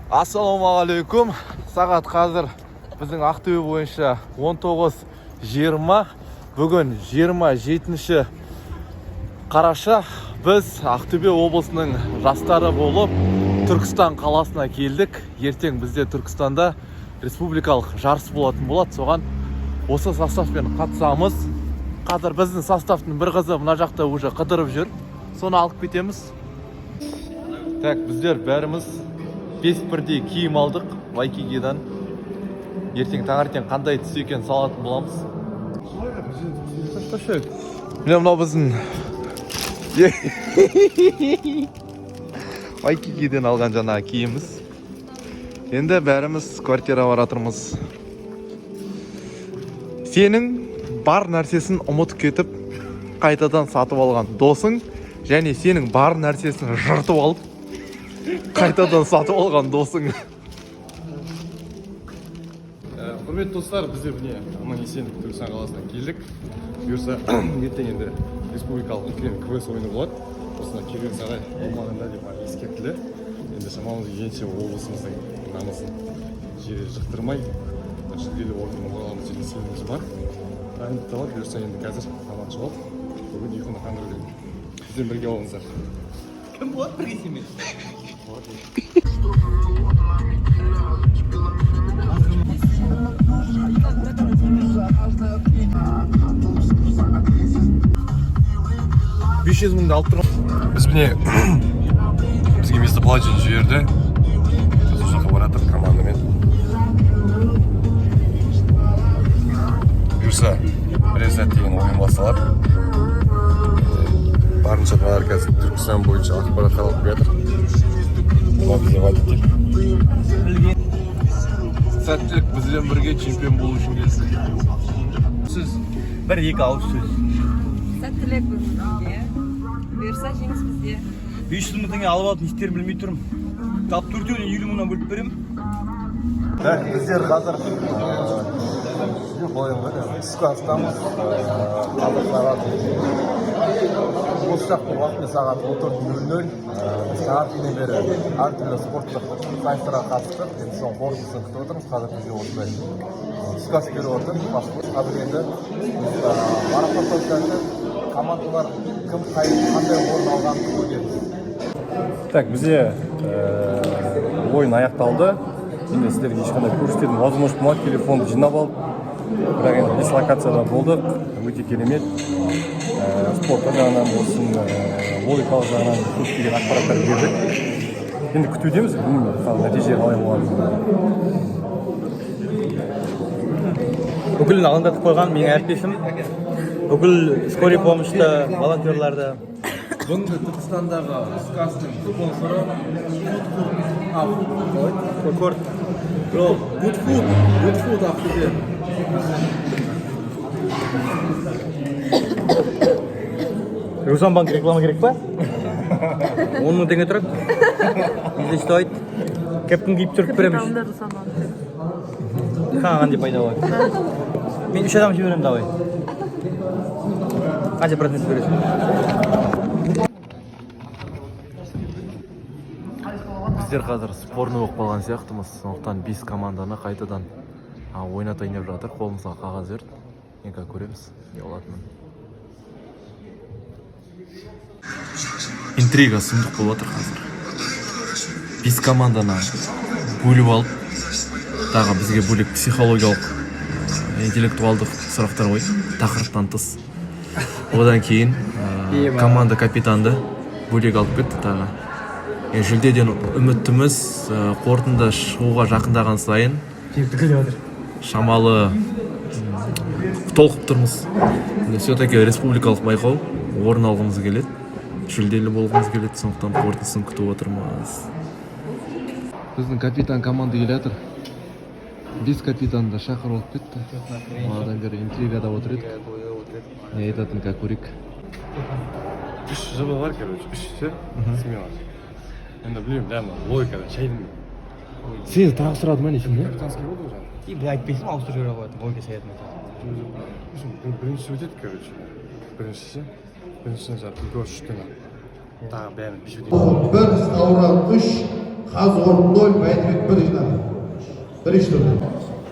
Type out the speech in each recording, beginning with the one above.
Ассалаумағалейкум. Сағат қазір біздің Ақтөбе бойынша 19:20. Бүгін 27 қараша. Біз Ақтөбе облысының жастары болып Түркістан қаласына келдік. Ертең бізде Түркістанда республикалық жарыс болатын болады. Соған осы составпен қатысамыз. Қазір біздің составтың бір қызы мына жақта уже қыдырып жүр. Соны алып кетеміз. Так, біздер бәріміз 5 бірдей киім алдық Вайкигидан. Ертең таңертең қандай түс екен салатын боламыз. Міне мынау біздің Вайкигиден алған жаңа киіміміз. Енді бәріміз квартираға баратырмыз. Сенің бар нәрсесін ұмытып кетіп, қайтадан сатып алған досың және сенің бар нәрсесін жыртып алып, қайтадан сатып алған досың. Құрметті достар, біздер міне аман-есен Түркістан қаласына келдік. Бұйырса, ертең енді республикалық үлкен квест ойыны болады. Осында келген сарай болмағанда деп ескертілді. Енді шамамыз келгенше облысымыздың намысын жері жықтырмай, жүлделі орынға ораламыз деген сеніміміз бар. Дайындық талап, бұйырса енді қазір аман шығып, бүгін ұйқыны қандырып едім. Бізден бірге болыңыздар. Кім болады бірге семен? $500.000 алып тұрған. Біз міне бізге местоположение жіберді. Біз ол жаққа баратыр командамен. Бұйырса, бірер сәт деген ойын басталар. Барынша балалар қазір Түркістан бойынша ақпарат алып жатыр. Бұлар бізге водитель. Сәттілік бізбен бірге чемпион болу үшін келсін. Сөз, бір-екі ауыз сөз. Сәттілік бізге. Бұйырса жеңіс бізде. 500 мың теңге алып алып не істерін білмей тұрмын. Тап төртеуіне 50 мыңнан бөліп беремін. Біздер қазір түскі астамыз. Қазір сағат осы жақтың уақытымен сағат 14:00. Сағатынан бері әртүрлі спорттық сайыстарға қатыстық. Енді соның қорытындысын күтіп отырмыз. Қазір бізде осындай түскі ас беріп отыр. Қазір енді марапаттаушыларды командалар кім қандай орын алғанын көреміз. Так, бізде ойын аяқталды. Енді сіздерге ешқандай көрсететін возможность болмады. Телефонды жинап алып, бірақ енді дислокацияда болдық. Өте керемет. Спорттық жағынан болсын, логикалық жағынан көптеген ақпараттар бердік. Енді күтудеміз, білмеймін, нәтиже қалай болады. Бүкілін алаңдатып қойған менің әріптесім. Бүкіл скорый помощьты, волонтерларды. Бүгінгі Түркістандағы скастың спонсоры Good Food Ақтөбе. Рузан банк реклама керек па? 10 мың теңге тұрады. Бізде стоит. Кепкін киіп тұрып береміз. Қандай пайда болады? Мен 3 адам жіберемін давай. Қанша процент бересің? Біздер қазір спорный болып қалған сияқтымыз. Сондықтан 5 команданы қайтадан ойнатайын деп жатыр. Қолымызға қағаз берді. Енді көреміз не болатынын. Интрига сұмдық болып жатыр қазір. 5 команданы бөліп алып, тағы бізге бөлек психологиялық, интеллектуалдық сұрақтар қойды, тақырыптан тыс. Одан кейін команда капитанды бөлек алып кетті тағы. Жүлдеден үміттіміз, қорытынды шығуға жақындаған сайын шамалы толқып тұрмыз. Все-таки республикалық байқау орын алғымыз келеді, жүлделі болғымыз келеді, сондықтан қорытындысын күтіп отырмыз. Біздің капитан команда келатыр. 5 капитанды шақырып алып кетті. Одан бері интригада отыр едік. Не айтатын как көрейік. 3 жоба бар, короче, 3 смело. Енді білмеймін, дәмі логикада шайдың. Сені тағы сұрады ма несін, не? Капитанский болды ғой жаңағы. И бұл айтпайсың, ауыстырып жүре қояды. Логика саятын Біріншісі өтеді, короче. Біріншісіне жаңағы түлкі үштің. Тағы бәрін пешіп өтеді. 1 ставра 3 Қазығұрт 0, Бәйдібек 1 жинады. Бірінші турда.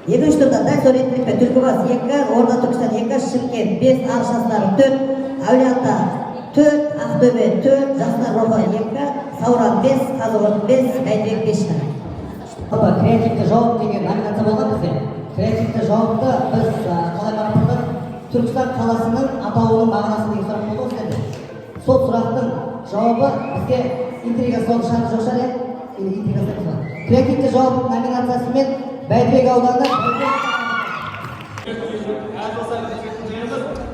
Екінші турда дәл сол ретінде Түлкібас 2, Орда Түркістан 2, Шымкент 5, Арыс жастары 4, Әулиеата 4, Ақтөбе 4, Жастар Рухы 2, Сауран 5, Қазығұрт 5, Бәйдібек 5 жинады. Креативті жауап деген номинация болған бізде. Креативті жауапты біз қалай марапаттадық? Түркістан қаласының атауының мағынасы деген сұрақ болды ғой сізде. Сол сұрақтың жауабы бізге интрига сол шарты жоқ шығар иә? Креативті жауап номинациясымен Бәйдібек ауданы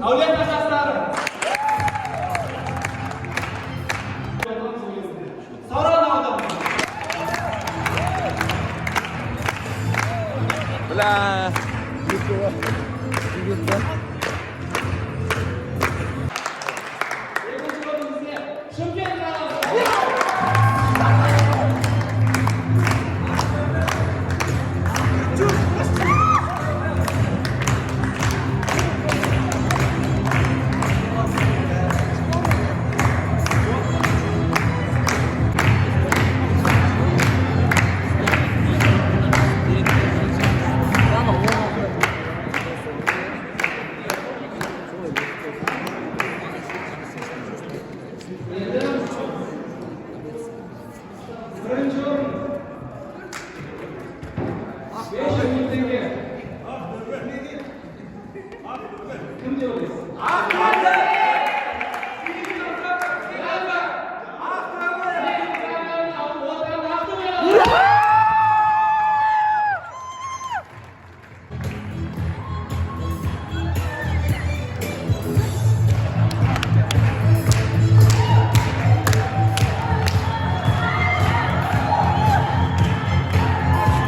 Әулиеата жастары. Сауран ауданы. Бля. Шымкент қаласы.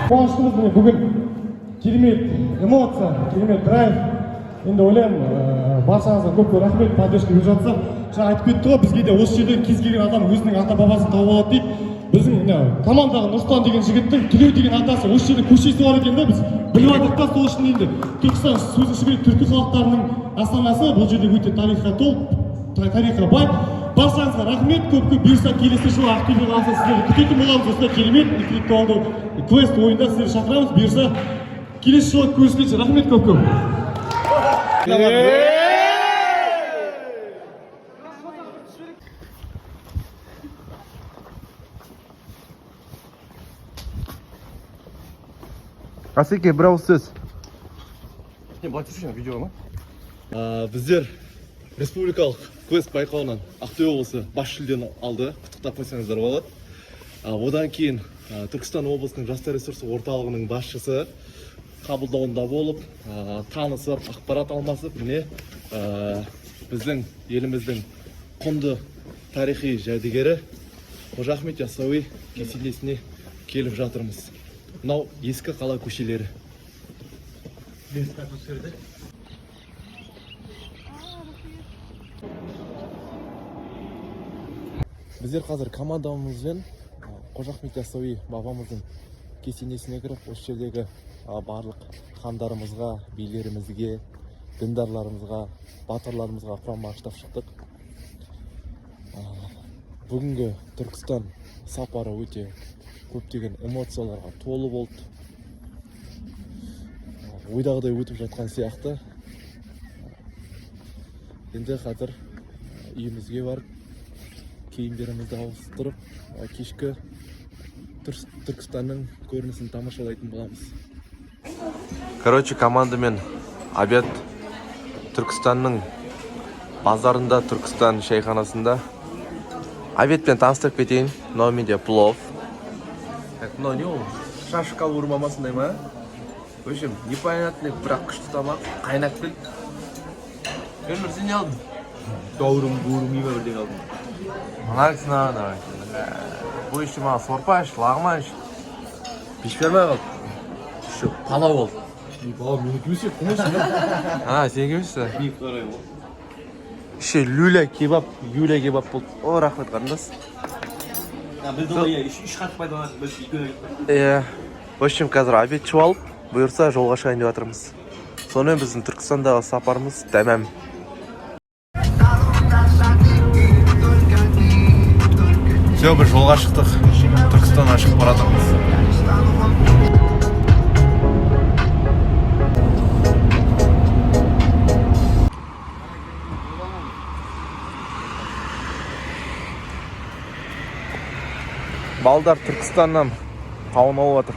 Қуаныштымыз міне бүгін керемет эмоция, керемет драйв. Енді ойлаймын, баршаңызға көп рахмет, поддержка беріп жатсам. Жаңа айтып кетті ғой, бізге де осы жерден кез келген адам өзінің ата-бабасын тауып алады дейді. Біздің командаға Нұрсұлтан деген жігіттің Тілеу деген атасы осы жерде көшесі бар екен да, біз біліп алдық та сол үшін енді Түркістан сөзі керек түркі халықтарының астанасы, бұл жерде өте тарихқа бай. Баршаңызға рахмет, көп-көп бұйырса келесі жылы Ақтөбе қаласы сіздерді күтетін боламыз. Осындай керемет интеллектуалды квест ойында сіздерді шақырамыз. Бұйырса келесі жылы көріскенше рахмет көп-көп. Асеке, бір ауыз сөз. Не, былай тұршы видеоға ма? Біздер республикалық квест байқауынан Ақтөбе облысы бас жүлдені алды. Құттықтап қойсаңыздар болады. Одан кейін Түркістан облысының жастар ресурсы орталығының басшысы қабылдауында болып, танысып, ақпарат алмасып, міне біздің еліміздің құнды тарихи жәдігері Қожа Ахмет Яссауи кесенесіне келіп жатырмыз. Мынау ескі қала көшелері. Біздер қазір командамызбен Қожа Ахмет Яссауи бабамыздың кесенесіне кіріп, осы жердегі барлық хандарымызға, билерімізге, діндарларымызға, батырларымызға құран бағыштап шықтық. Бүгінгі Түркістан сапары өте көптеген эмоцияларға толы болды. Ойдағыдай өтіп жатқан сияқты. Енді қазір үйімізге барып, киімдерімізді ауыстырып, кешкі Түркістанның көрінісін тамашалайтын боламыз. Короче, командамен обед Түркістанның базарында, Түркістан шайханасында. Обедпен таныстырып кетейін. Мынау менде плов. Мынау не ол? Шашкалы урмамасындай ма? В общем, непонятный, бірақ күшті тамақ. Қайнап кел. Өмір, сен не алдың? Даурым, ема бірден алдым. Анализына, давай. Bu işi bana sorpa iş, lağma iş. Piş vermeye kaldı. Şu palav oldu. Palav meniki mi konuş ya? Ha, sen kimsin? Lüle kebap, yüle kebap oldu. O rahmet kardeş. Ya biz de oraya iş katmaydı ona biz iki öyle gittik. В общем, қазір обед ішіп алып, бұйырса жолға шығайын деп жатырмыз. Сонымен біздің Түркістандағы сапарымыз тәмам. Все, бір жолға шықтық. Түркістаннан шығып бара жатырмыз. Балдар Түркістаннан қауын алып жатыр.